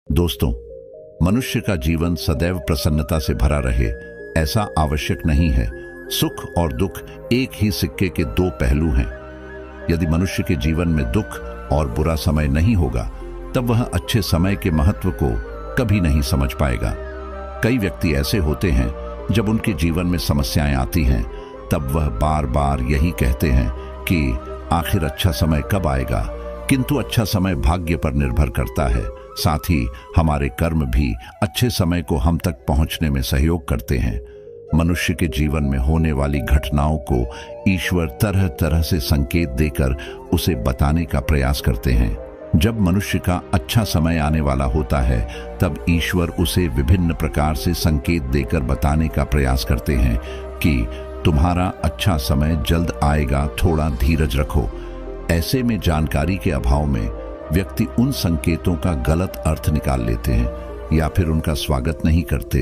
दोस्तों, मनुष्य का जीवन सदैव प्रसन्नता से भरा रहे ऐसा आवश्यक नहीं है। सुख और दुख एक ही सिक्के के दो पहलू हैं। यदि मनुष्य के जीवन में दुख और बुरा समय नहीं होगा तब वह अच्छे समय के महत्व को कभी नहीं समझ पाएगा। कई व्यक्ति ऐसे होते हैं जब उनके जीवन में समस्याएं आती हैं तब वह बार बार यही कहते हैं कि आखिर अच्छा समय कब आएगा, किंतु अच्छा समय भाग्य पर निर्भर करता है। साथ ही हमारे कर्म भी अच्छे समय को हम तक पहुंचने में सहयोग करते हैं। मनुष्य के जीवन में होने वाली घटनाओं को ईश्वर तरह तरह से संकेत देकर उसे बताने का प्रयास करते हैं। जब मनुष्य का अच्छा समय आने वाला होता है तब ईश्वर उसे विभिन्न प्रकार से संकेत देकर बताने का प्रयास करते हैं कि तुम्हारा अच्छा समय जल्द आएगा, थोड़ा धीरज रखो। ऐसे में जानकारी के अभाव में व्यक्ति उन संकेतों का गलत अर्थ निकाल लेते हैं या फिर उनका स्वागत नहीं करते।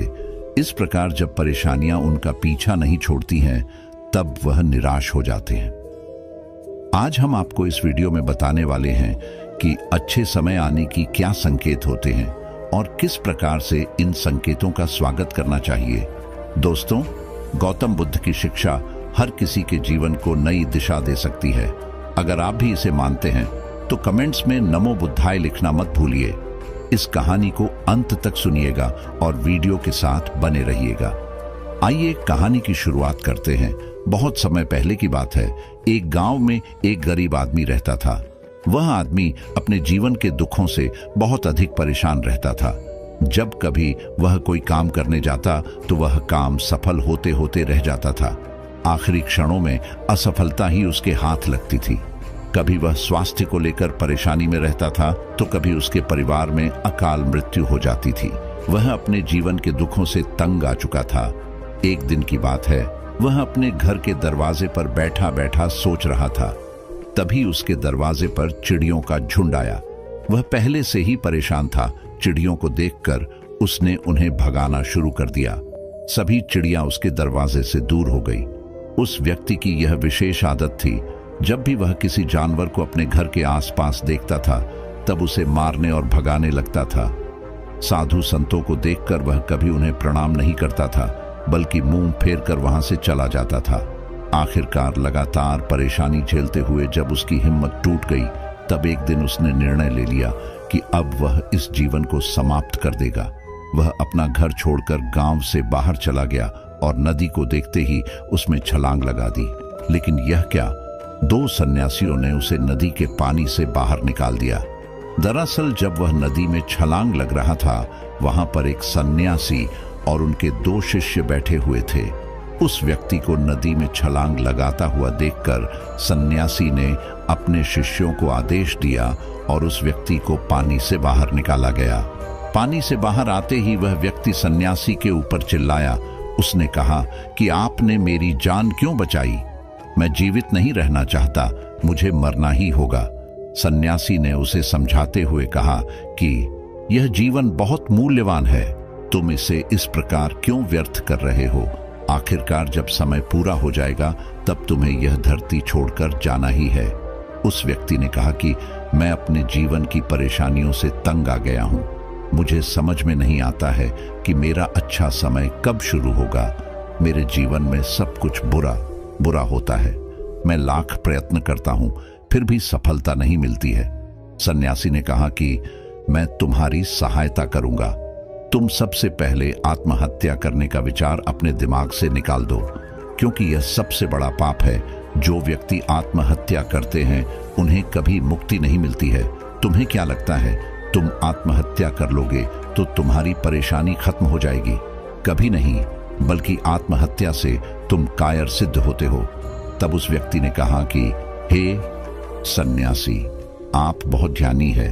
इस प्रकार जब परेशानियां उनका पीछा नहीं छोड़ती हैं तब वह निराश हो जाते हैं। आज हम आपको इस वीडियो में बताने वाले हैं कि अच्छे समय आने की क्या संकेत होते हैं और किस प्रकार से इन संकेतों का स्वागत करना चाहिए। दोस्तों, गौतम बुद्ध की शिक्षा हर किसी के जीवन को नई दिशा दे सकती है। अगर आप भी इसे मानते हैं तो कमेंट्स में नमो बुद्धाय लिखना मत भूलिए। इस कहानी को अंत तक सुनिएगा और वीडियो के साथ बने रहिएगा। आइए कहानी की शुरुआत करते हैं। बहुत समय पहले की बात है। एक गांव में एक गरीब आदमी रहता था। वह आदमी अपने जीवन के दुखों से बहुत अधिक परेशान रहता था। जब कभी वह कोई काम करने जाता तो वह काम सफल होते होते रह जाता था। आखिरी क्षणों में असफलता ही उसके हाथ लगती थी। कभी वह स्वास्थ्य को लेकर परेशानी में रहता था तो कभी उसके परिवार में अकाल मृत्यु हो जाती थी। वह अपने जीवन के दुखों से तंग आ चुका था। एक दिन की बात है, वह अपने घर के दरवाजे पर बैठा बैठा सोच रहा था। तभी उसके दरवाजे पर चिड़ियों का झुंड आया। वह पहले से ही परेशान था। चिड़ियों को देखकर उसने उन्हें भगाना शुरू कर दिया। सभी चिड़ियां उसके दरवाजे से दूर हो गई। उस व्यक्ति की यह विशेष आदत थी, जब भी वह किसी जानवर को अपने घर के आसपास देखता था तब उसे मारने और भगाने लगता था। साधु संतों को देखकर वह कभी उन्हें प्रणाम नहीं करता था, बल्कि मुंह फेर कर वहां से चला जाता था। आखिरकार लगातार परेशानी झेलते हुए जब उसकी हिम्मत टूट गई तब एक दिन उसने निर्णय ले लिया कि अब वह इस जीवन को समाप्त कर देगा। वह अपना घर छोड़कर गांव से बाहर चला गया और नदी को देखते ही उसमें छलांग लगा दी। लेकिन यह क्या, दो सन्यासियों ने उसे नदी के पानी से बाहर निकाल दिया। दरअसल जब वह नदी में छलांग लग रहा था वहां पर एक सन्यासी और उनके दो शिष्य बैठे हुए थे। उस व्यक्ति को नदी में छलांग लगाता हुआ देखकर सन्यासी ने अपने शिष्यों को आदेश दिया और उस व्यक्ति को पानी से बाहर निकाला गया। पानी से बाहर आते ही वह व्यक्ति सन्यासी के ऊपर चिल्लाया। उसने कहा कि आपने मेरी जान क्यों बचाई? मैं जीवित नहीं रहना चाहता, मुझे मरना ही होगा। सन्यासी ने उसे समझाते हुए कहा कि यह जीवन बहुत मूल्यवान है, तुम इसे इस प्रकार क्यों व्यर्थ कर रहे हो? आखिरकार जब समय पूरा हो जाएगा तब तुम्हें यह धरती छोड़कर जाना ही है। उस व्यक्ति ने कहा कि मैं अपने जीवन की परेशानियों से तंग आ गया हूं। मुझे समझ में नहीं आता है कि मेरा अच्छा समय कब शुरू होगा। मेरे जीवन में सब कुछ बुरा होता है। मैं लाख प्रयत्न करता हूं फिर भी सफलता नहीं मिलती है। सन्यासी ने कहा कि मैं तुम्हारी सहायता करूंगा। तुम सबसे पहले आत्महत्या करने का विचार अपने दिमाग से निकाल दो, क्योंकि यह सबसे बड़ा पाप है। जो व्यक्ति आत्महत्या करते हैं उन्हें कभी मुक्ति नहीं मिलती है। तुम्हें क्या लगता है, तुम आत्महत्या कर लोगे तो तुम्हारी परेशानी खत्म हो जाएगी? कभी नहीं, बल्कि आत्महत्या से तुम कायर सिद्ध होते हो। तब उस व्यक्ति ने कहा कि हे सन्यासी, आप बहुत ज्ञानी है,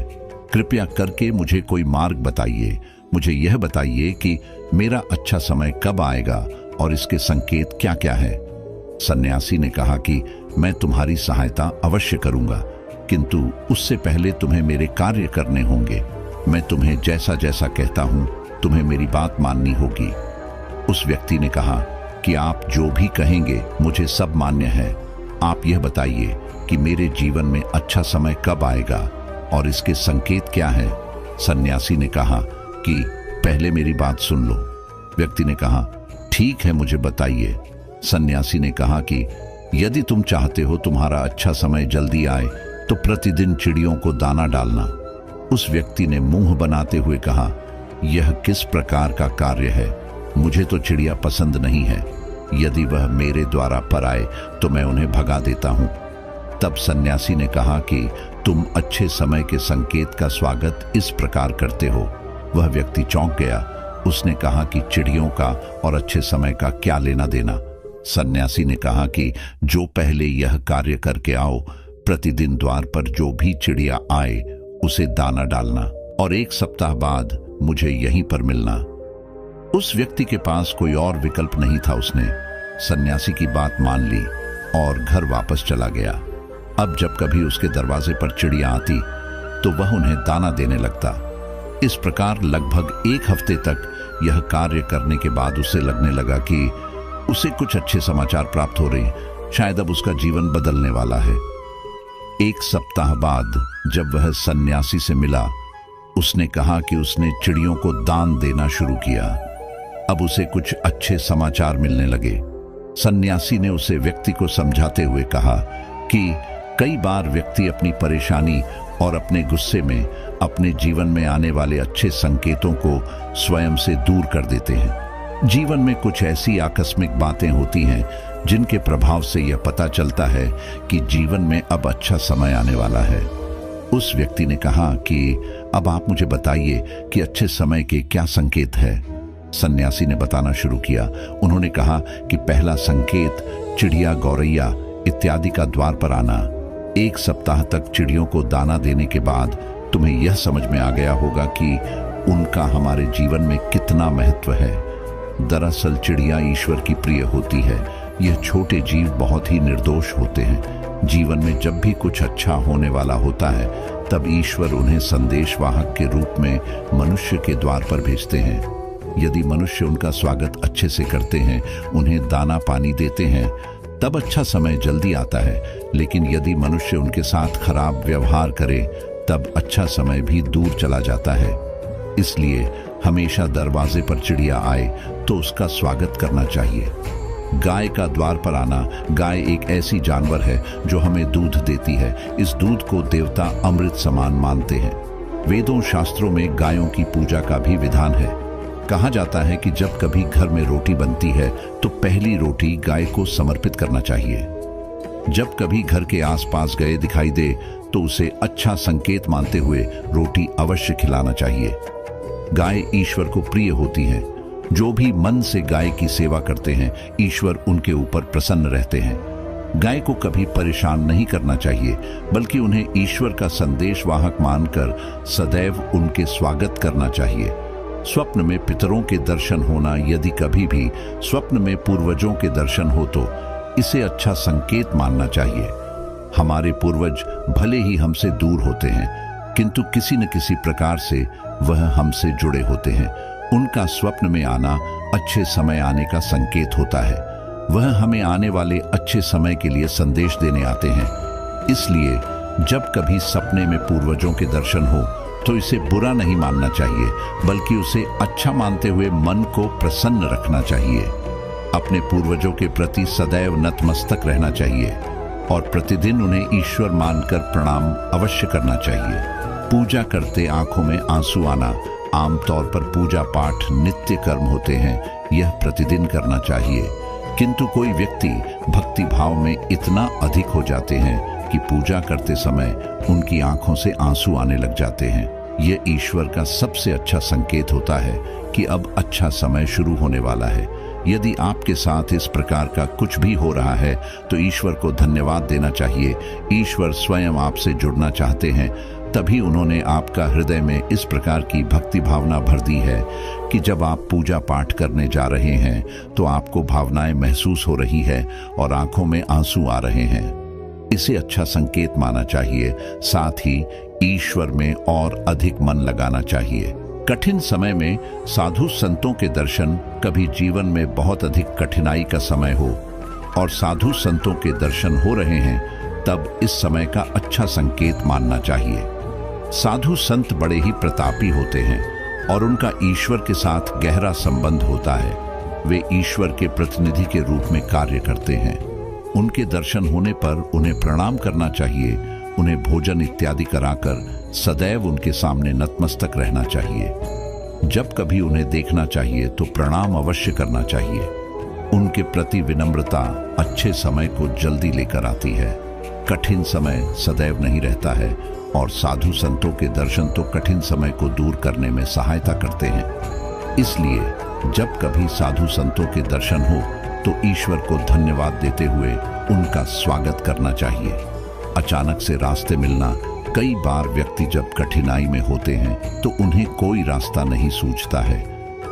कृपया करके मुझे कोई मार्ग बताइए। मुझे यह बताइए कि मेरा अच्छा समय कब आएगा और इसके संकेत क्या क्या है। सन्यासी ने कहा कि मैं तुम्हारी सहायता अवश्य करूंगा, किंतु उससे पहले तुम्हें मेरे कार्य करने होंगे। मैं तुम्हें जैसा जैसा कहता हूं तुम्हें मेरी बात माननी होगी। उस व्यक्ति ने कहा कि आप जो भी कहेंगे मुझे सब मान्य है। आप यह बताइए कि मेरे जीवन में अच्छा समय कब आएगा और इसके संकेत क्या हैं। सन्यासी ने कहा कि पहले मेरी बात सुन लो। व्यक्ति ने कहा, ठीक है, मुझे बताइए। सन्यासी ने कहा कि यदि तुम चाहते हो तुम्हारा अच्छा समय जल्दी आए तो प्रतिदिन चिड़ियों को दाना डालना। उस व्यक्ति ने मुंह बनाते हुए कहा, यह किस प्रकार का कार्य है? मुझे तो चिड़िया पसंद नहीं है। यदि वह मेरे द्वारा पर आए तो मैं उन्हें भगा देता हूं। तब सन्यासी ने कहा कि तुम अच्छे समय के संकेत का स्वागत इस प्रकार करते हो। वह व्यक्ति चौंक गया। उसने कहा कि चिड़ियों का और अच्छे समय का क्या लेना देना? सन्यासी ने कहा कि जो पहले यह कार्य करके आओ, प्रतिदिन द्वार पर जो भी चिड़िया आए उसे दाना डालना और 1 सप्ताह बाद मुझे यहीं पर मिलना। उस व्यक्ति के पास कोई और विकल्प नहीं था। उसने सन्यासी की बात मान ली और घर वापस चला गया। अब जब कभी उसके दरवाजे पर चिड़िया आती तो वह उन्हें दाना देने लगता। इस प्रकार लगभग 1 हफ्ते तक यह कार्य करने के बाद उसे लगने लगा कि उसे कुछ अच्छे समाचार प्राप्त हो रहे, शायद अब उसका जीवन बदलने वाला है। 1 सप्ताह बाद जब वह सन्यासी से मिला, उसने कहा कि उसने चिड़ियों को दान देना शुरू किया। अब उसे कुछ अच्छे समाचार मिलने लगे। सन्यासी ने उसे व्यक्ति को समझाते हुए कहा कि कई बार व्यक्ति अपनी परेशानी और अपने गुस्से में अपने जीवन में आने वाले अच्छे संकेतों को स्वयं से दूर कर देते हैं। जीवन में कुछ ऐसी आकस्मिक बातें होती हैं जिनके प्रभाव से यह पता चलता है कि जीवन में अब अच्छा समय आने वाला है। उस व्यक्ति ने कहा कि अब आप मुझे बताइए कि अच्छे समय के क्या संकेत है। सन्यासी ने बताना शुरू किया। उन्होंने कहा कि पहला संकेत चिड़िया, गौरैया इत्यादि का द्वार पर आना। 1 सप्ताह तक चिड़ियों को दाना देने के बाद तुम्हें यह समझ में आ गया होगा कि उनका हमारे जीवन में कितना महत्व है। दरअसल चिड़िया ईश्वर की प्रिय होती है। यह छोटे जीव बहुत ही निर्दोष होते हैं। जीवन में जब भी कुछ अच्छा होने वाला होता है तब ईश्वर उन्हें संदेशवाहक के रूप में मनुष्य के द्वार पर भेजते हैं। यदि मनुष्य उनका स्वागत अच्छे से करते हैं, उन्हें दाना पानी देते हैं, तब अच्छा समय जल्दी आता है। लेकिन यदि मनुष्य उनके साथ खराब व्यवहार करे तब अच्छा समय भी दूर चला जाता है। इसलिए हमेशा दरवाजे पर चिड़िया आए तो उसका स्वागत करना चाहिए। गाय का द्वार पर आना। गाय एक ऐसी जानवर है जो हमें दूध देती है। इस दूध को देवता अमृत समान मानते हैं। वेदों शास्त्रों में गायों की पूजा का भी विधान है। कहा जाता है कि जब कभी घर में रोटी बनती है तो पहली रोटी गाय को समर्पित करना चाहिए। जब कभी घर के आसपास गाय दिखाई दे तो उसे अच्छा संकेत मानते हुए रोटी अवश्य खिलाना चाहिए। गाय ईश्वर को प्रिय होती है। जो भी मन से गाय की सेवा करते हैं, ईश्वर उनके ऊपर प्रसन्न रहते हैं। गाय को कभी परेशान नहीं करना चाहिए, बल्कि उन्हें ईश्वर का संदेशवाहक मानकर सदैव उनके स्वागत करना चाहिए। स्वप्न में पितरों के दर्शन होना। यदि कभी भी स्वप्न में पूर्वजों के दर्शन हो तो इसे अच्छा संकेत मानना चाहिए। हमारे पूर्वज भले ही हमसे दूर होते हैं, किंतु किसी न किसी प्रकार से वह हमसे जुड़े होते हैं। उनका स्वप्न में आना अच्छे समय आने का संकेत होता है। वह हमें आने वाले अच्छे समय के लिए संदेश देने आते हैं। इसलिए जब कभी सपने में पूर्वजों के दर्शन हो तो इसे बुरा नहीं मानना चाहिए, बल्कि उसे अच्छा मानते हुए मन को प्रसन्न रखना चाहिए। अपने पूर्वजों के प्रति सदैव नतमस्तक रहना चाहिए और प्रतिदिन उन्हें ईश्वर मानकर प्रणाम अवश्य करना चाहिए। पूजा करते आंखों में आंसू आना। आमतौर पर पूजा पाठ नित्य कर्म होते हैं, यह प्रतिदिन करना चाहिए। किंतु कोई व्यक्ति भक्ति भाव में इतना अधिक हो जाते हैं कि पूजा करते समय उनकी आंखों से आंसू आने लग जाते हैं। यह ईश्वर का सबसे अच्छा संकेत होता है कि अब अच्छा समय शुरू होने वाला है। यदि आपके साथ इस प्रकार का कुछ भी हो रहा है तो ईश्वर को धन्यवाद देना चाहिए। ईश्वर स्वयं आपसे जुड़ना चाहते हैं, तभी उन्होंने आपका हृदय में इस प्रकार की भक्ति भावना भर दी है कि जब आप पूजा पाठ करने जा रहे हैं तो आपको भावनाएं महसूस हो रही है और आंखों में आंसू आ रहे हैं। इसे अच्छा संकेत माना चाहिए। साथ ही ईश्वर में और अधिक मन लगाना चाहिए। कठिन समय में साधु संतों के दर्शन। कभी जीवन में बहुत अधिक कठिनाई का समय हो और साधु संतों के दर्शन हो रहे हैं, तब इस समय का अच्छा संकेत मानना चाहिए। साधु संत बड़े ही प्रतापी होते हैं और उनका ईश्वर के साथ गहरा संबंध होता है। वे ईश्वर के प्रतिनिधि के रूप में कार्य करते हैं। उनके दर्शन होने पर उन्हें प्रणाम करना चाहिए। उन्हें भोजन इत्यादि कराकर सदैव उनके सामने नतमस्तक रहना चाहिए। जब कभी उन्हें देखना चाहिए तो प्रणाम अवश्य करना चाहिए। उनके प्रति विनम्रता अच्छे समय को जल्दी लेकर आती है। कठिन समय सदैव नहीं रहता है और साधु संतों के दर्शन तो कठिन समय को दूर करने में सहायता करते हैं। इसलिए जब कभी साधु संतों के दर्शन हो तो ईश्वर को धन्यवाद देते हुए उनका स्वागत करना चाहिए। अचानक से रास्ते मिलना, कई बार व्यक्ति जब कठिनाई में होते हैं तो उन्हें कोई रास्ता नहीं सूझता है,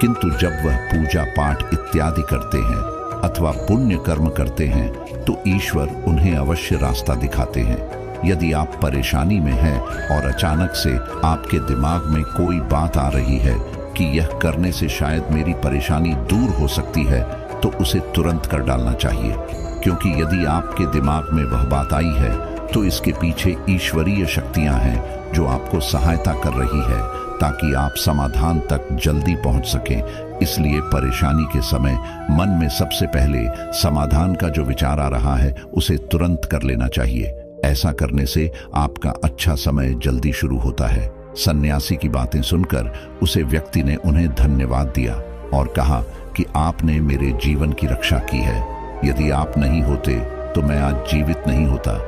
किंतु जब वह पूजा पाठ इत्यादि करते हैं अथवा पुण्य कर्म करते हैं तो ईश्वर उन्हें अवश्य रास्ता दिखाते हैं। यदि आप परेशानी में हैं और अचानक से आपके दिमाग में कोई बात आ रही है कि यह करने से शायद मेरी परेशानी दूर हो सकती है, तो उसे तुरंत कर डालना चाहिए, क्योंकि यदि आपके दिमाग में वह बात आई है तो इसके पीछे ईश्वरीय शक्तियां हैं जो आपको सहायता कर रही है ताकि आप समाधान तक जल्दी पहुंच सकें। इसलिए परेशानी के समय मन में सबसे पहले समाधान का जो विचार आ रहा है उसे तुरंत कर लेना चाहिए। ऐसा करने से आपका अच्छा समय जल्दी शुरू होता है। सन्यासी की बातें सुनकर उसे व्यक्ति ने उन्हें धन्यवाद दिया और कहा कि आपने मेरे जीवन की रक्षा की है। यदि आप नहीं होते तो मैं आज जीवित नहीं होता।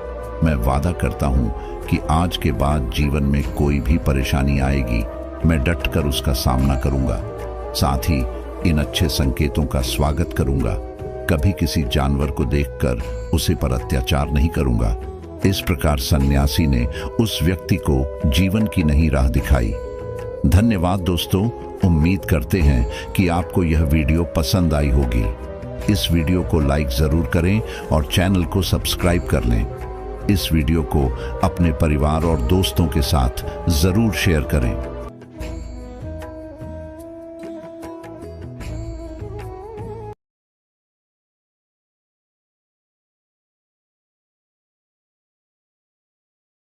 मैं वादा करता हूं कि आज के बाद जीवन में कोई भी परेशानी आएगी, मैं डटकर उसका सामना करूंगा। साथ ही इन अच्छे संकेतों का स्वागत करूंगा। कभी किसी जानवर को देखकर उसे पर अत्याचार नहीं करूंगा। इस प्रकार सन्यासी ने उस व्यक्ति को जीवन की नई राह दिखाई। धन्यवाद दोस्तों। उम्मीद करते हैं कि आपको यह वीडियो पसंद आई होगी। इस वीडियो को लाइक जरूर करें और चैनल को सब्सक्राइब कर लें। इस वीडियो को अपने परिवार और दोस्तों के साथ जरूर शेयर करें।